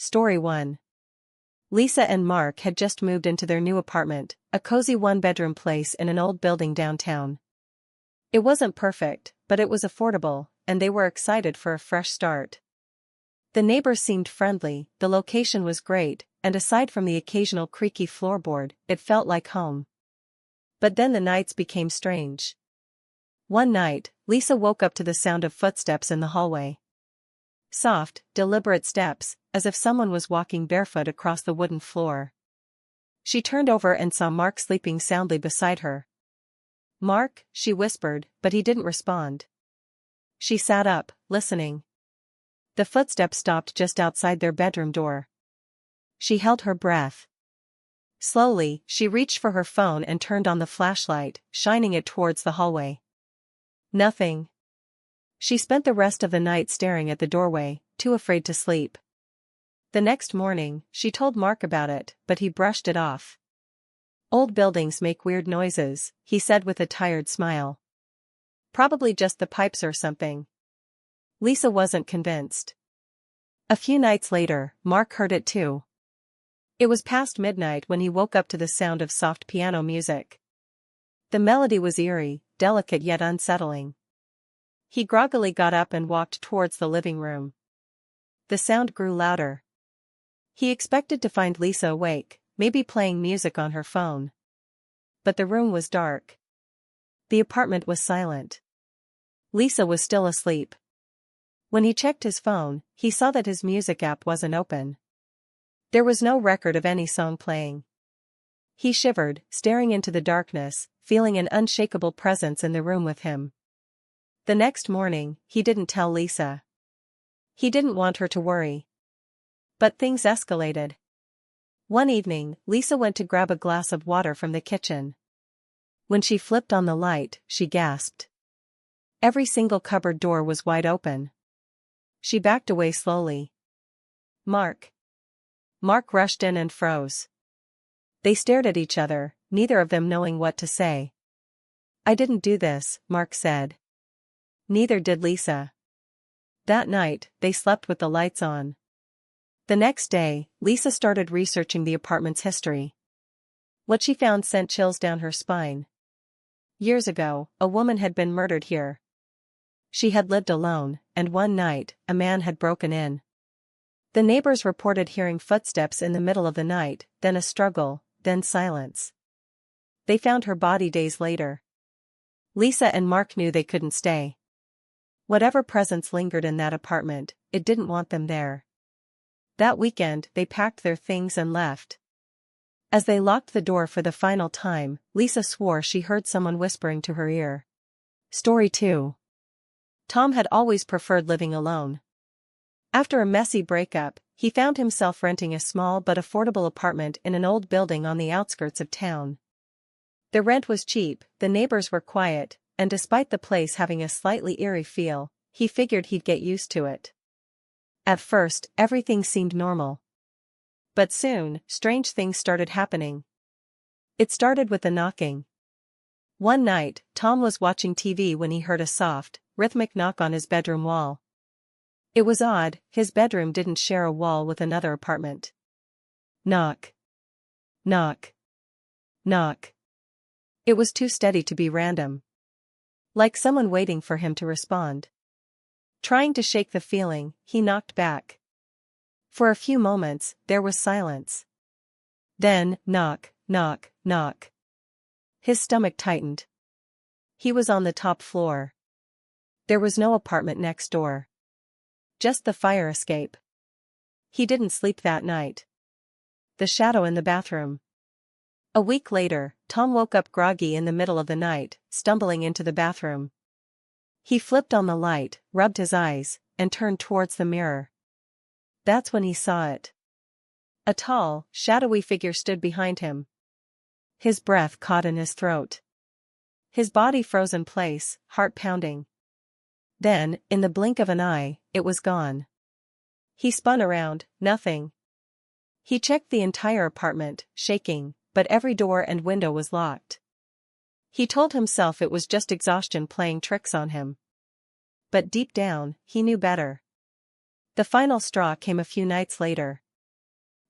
Story 1. Lisa and Mark had just moved into their new apartment, a cozy one-bedroom place in an old building downtown. It wasn't perfect, but it was affordable, and they were excited for a fresh start. The neighbors seemed friendly, the location was great, and aside from the occasional creaky floorboard, it felt like home. But then the nights became strange. One night, Lisa woke up to the sound of footsteps in the hallway. Soft, deliberate steps, as if someone was walking barefoot across the wooden floor. She turned over and saw Mark sleeping soundly beside her. "Mark," she whispered, but he didn't respond. She sat up, listening. The footsteps stopped just outside their bedroom door. She held her breath. Slowly, she reached for her phone and turned on the flashlight, shining it towards the hallway. Nothing. She spent the rest of the night staring at the doorway, too afraid to sleep. The next morning, she told Mark about it, but he brushed it off. "Old buildings make weird noises," he said with a tired smile. "Probably just the pipes or something." Lisa wasn't convinced. A few nights later, Mark heard it too. It was past midnight when he woke up to the sound of soft piano music. The melody was eerie, delicate yet unsettling. He groggily got up and walked towards the living room. The sound grew louder. He expected to find Lisa awake, maybe playing music on her phone. But the room was dark. The apartment was silent. Lisa was still asleep. When he checked his phone, he saw that his music app wasn't open. There was no record of any song playing. He shivered, staring into the darkness, feeling an unshakable presence in the room with him. The next morning, he didn't tell Lisa. He didn't want her to worry. But things escalated. One evening, Lisa went to grab a glass of water from the kitchen. When she flipped on the light, she gasped. Every single cupboard door was wide open. She backed away slowly. "Mark." Mark rushed in and froze. They stared at each other, neither of them knowing what to say. "I didn't do this," Mark said. Neither did Lisa. That night, they slept with the lights on. The next day, Lisa started researching the apartment's history. What she found sent chills down her spine. Years ago, a woman had been murdered here. She had lived alone, and one night, a man had broken in. The neighbors reported hearing footsteps in the middle of the night, then a struggle, then silence. They found her body days later. Lisa and Mark knew they couldn't stay. Whatever presence lingered in that apartment, it didn't want them there. That weekend, they packed their things and left. As they locked the door for the final time, Lisa swore she heard someone whispering to her ear. Story 2. Tom had always preferred living alone. After a messy breakup, he found himself renting a small but affordable apartment in an old building on the outskirts of town. The rent was cheap, the neighbors were quiet, and despite the place having a slightly eerie feel, he figured he'd get used to it. At first, everything seemed normal. But soon, strange things started happening. It started with the knocking. One night, Tom was watching TV when he heard a soft, rhythmic knock on his bedroom wall. It was odd, his bedroom didn't share a wall with another apartment. Knock. Knock. Knock. It was too steady to be random. Like someone waiting for him to respond. Trying to shake the feeling, he knocked back. For a few moments, there was silence. Then, knock, knock, knock. His stomach tightened. He was on the top floor. There was no apartment next door. Just the fire escape. He didn't sleep that night. The shadow in the bathroom. A week later, Tom woke up groggy in the middle of the night, stumbling into the bathroom. He flipped on the light, rubbed his eyes, and turned towards the mirror. That's when he saw it. A tall, shadowy figure stood behind him. His breath caught in his throat. His body froze in place, heart pounding. Then, in the blink of an eye, it was gone. He spun around, nothing. He checked the entire apartment, shaking, but every door and window was locked. He told himself it was just exhaustion playing tricks on him. But deep down, he knew better. The final straw came a few nights later.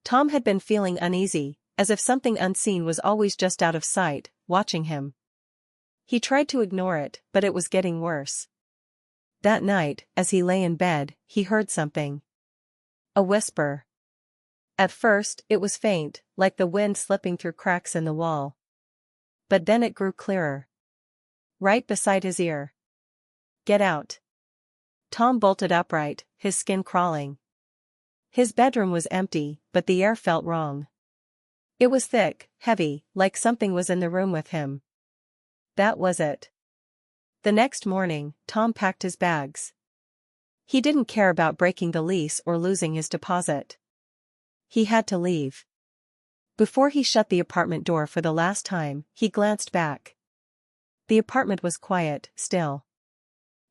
Tom had been feeling uneasy, as if something unseen was always just out of sight, watching him. He tried to ignore it, but it was getting worse. That night, as he lay in bed, he heard something. A whisper. At first, it was faint, like the wind slipping through cracks in the wall. But then it grew clearer. Right beside his ear. "Get out." Tom bolted upright, his skin crawling. His bedroom was empty, but the air felt wrong. It was thick, heavy, like something was in the room with him. That was it. The next morning, Tom packed his bags. He didn't care about breaking the lease or losing his deposit. He had to leave. Before he shut the apartment door for the last time, he glanced back. The apartment was quiet, still.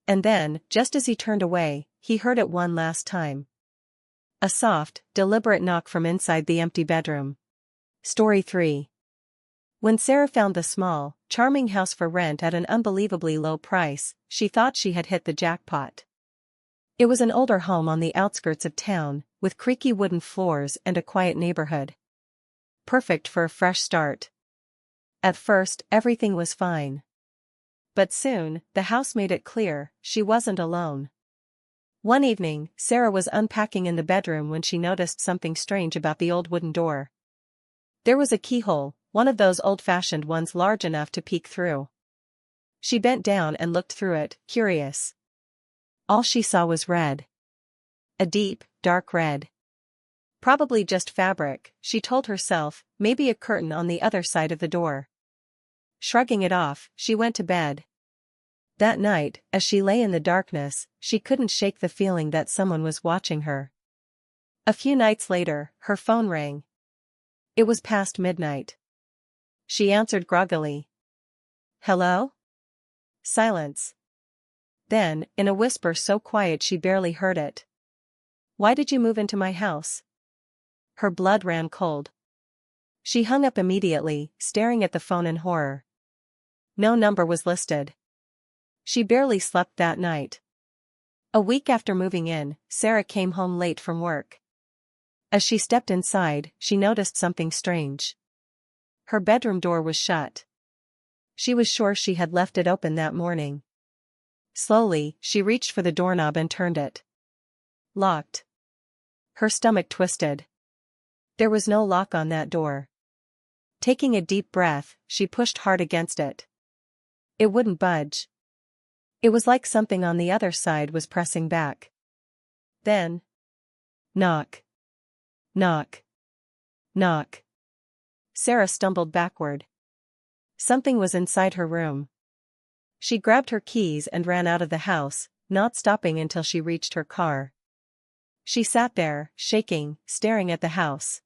And then, just as he turned away, he heard it one last time. A soft, deliberate knock from inside the empty bedroom. Story 3. When Sarah found the small, charming house for rent at an unbelievably low price, she thought she had hit the jackpot. It was an older home on the outskirts of town, with creaky wooden floors and a quiet neighborhood. Perfect for a fresh start. At first, everything was fine. But soon, the house made it clear, she wasn't alone. One evening, Sarah was unpacking in the bedroom when she noticed something strange about the old wooden door. There was a keyhole, one of those old-fashioned ones large enough to peek through. She bent down and looked through it, curious. All she saw was red. A deep, dark red. Probably just fabric, she told herself, maybe a curtain on the other side of the door. Shrugging it off, she went to bed. That night, as she lay in the darkness, she couldn't shake the feeling that someone was watching her. A few nights later, her phone rang. It was past midnight. She answered groggily. "Hello?" Silence. Then, in a whisper so quiet she barely heard it. "Why did you move into my house?" Her blood ran cold. She hung up immediately, staring at the phone in horror. No number was listed. She barely slept that night. A week after moving in, Sarah came home late from work. As she stepped inside, she noticed something strange. Her bedroom door was shut. She was sure she had left it open that morning. Slowly, she reached for the doorknob and turned it. Locked. Her stomach twisted. There was no lock on that door. Taking a deep breath, she pushed hard against it. It wouldn't budge. It was like something on the other side was pressing back. Then. Knock. Knock. Knock. Sarah stumbled backward. Something was inside her room. She grabbed her keys and ran out of the house, not stopping until she reached her car. She sat there, shaking, staring at the house.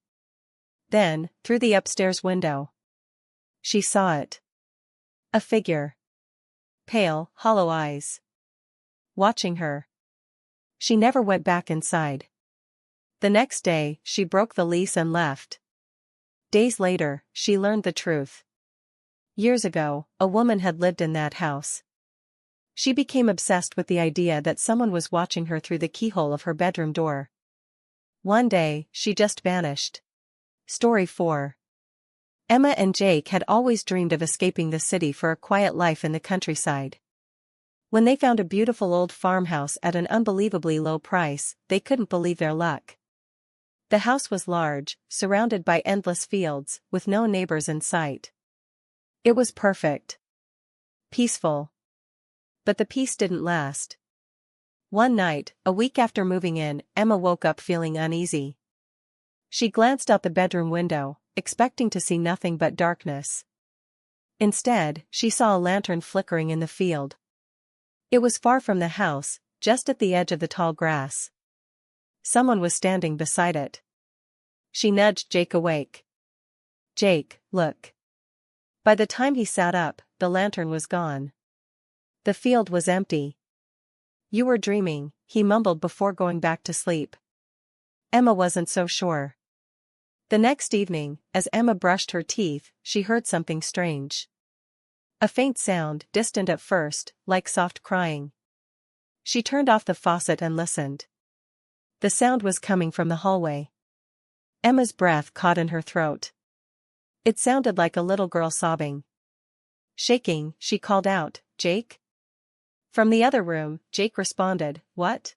Then, through the upstairs window. She saw it. A figure. Pale, hollow eyes. Watching her. She never went back inside. The next day, she broke the lease and left. Days later, she learned the truth. Years ago, a woman had lived in that house. She became obsessed with the idea that someone was watching her through the keyhole of her bedroom door. One day, she just vanished. Story 4. Emma and Jake had always dreamed of escaping the city for a quiet life in the countryside. When they found a beautiful old farmhouse at an unbelievably low price, they couldn't believe their luck. The house was large, surrounded by endless fields, with no neighbors in sight. It was perfect. Peaceful. But the peace didn't last. One night, a week after moving in, Emma woke up feeling uneasy. She glanced out the bedroom window, expecting to see nothing but darkness. Instead, she saw a lantern flickering in the field. It was far from the house, just at the edge of the tall grass. Someone was standing beside it. She nudged Jake awake. "Jake, look." By the time he sat up, the lantern was gone. The field was empty. "You were dreaming," he mumbled before going back to sleep. Emma wasn't so sure. The next evening, as Emma brushed her teeth, she heard something strange. A faint sound, distant at first, like soft crying. She turned off the faucet and listened. The sound was coming from the hallway. Emma's breath caught in her throat. It sounded like a little girl sobbing. Shaking, she called out, "Jake?" From the other room, Jake responded, "What?"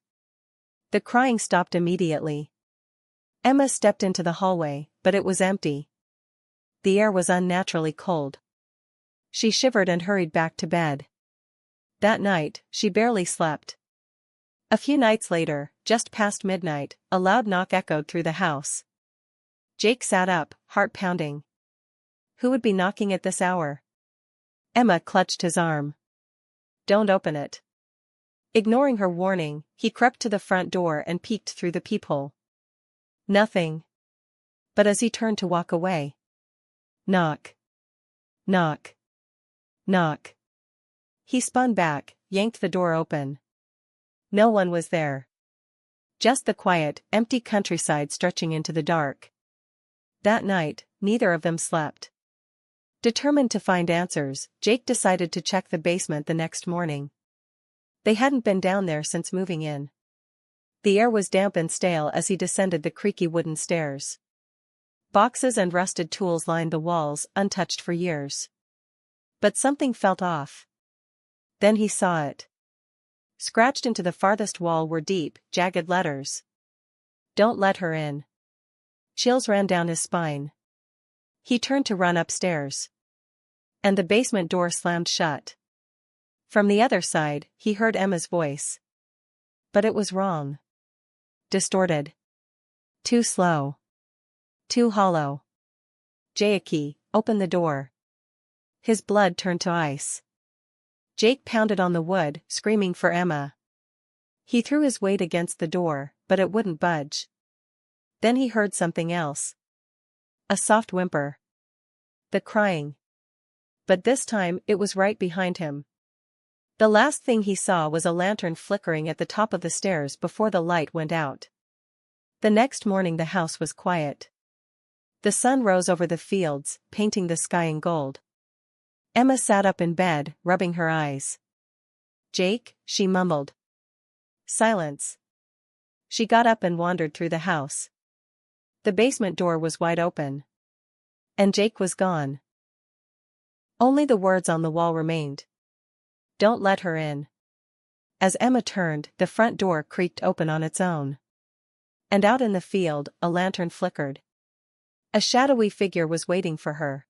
The crying stopped immediately. Emma stepped into the hallway, but it was empty. The air was unnaturally cold. She shivered and hurried back to bed. That night, she barely slept. A few nights later, just past midnight, a loud knock echoed through the house. Jake sat up, heart pounding. Who would be knocking at this hour? Emma clutched his arm. "Don't open it." Ignoring her warning, he crept to the front door and peeked through the peephole. Nothing. But as he turned to walk away. Knock. Knock. Knock. He spun back, yanked the door open. No one was there. Just the quiet, empty countryside stretching into the dark. That night, neither of them slept. Determined to find answers, Jake decided to check the basement the next morning. They hadn't been down there since moving in. The air was damp and stale as he descended the creaky wooden stairs. Boxes and rusted tools lined the walls, untouched for years. But something felt off. Then he saw it. Scratched into the farthest wall were deep, jagged letters. "Don't let her in." Chills ran down his spine. He turned to run upstairs. And the basement door slammed shut. From the other side, he heard Emma's voice. But it was wrong. Distorted. Too slow. Too hollow. "Jake, open the door." His blood turned to ice. Jake pounded on the wood, screaming for Emma. He threw his weight against the door, but it wouldn't budge. Then he heard something else. A soft whimper. The crying. But this time, it was right behind him. The last thing he saw was a lantern flickering at the top of the stairs before the light went out. The next morning the house was quiet. The sun rose over the fields, painting the sky in gold. Emma sat up in bed, rubbing her eyes. "Jake," she mumbled. Silence. She got up and wandered through the house. The basement door was wide open. And Jake was gone. Only the words on the wall remained. "Don't let her in." As Emma turned, the front door creaked open on its own. And out in the field, a lantern flickered. A shadowy figure was waiting for her.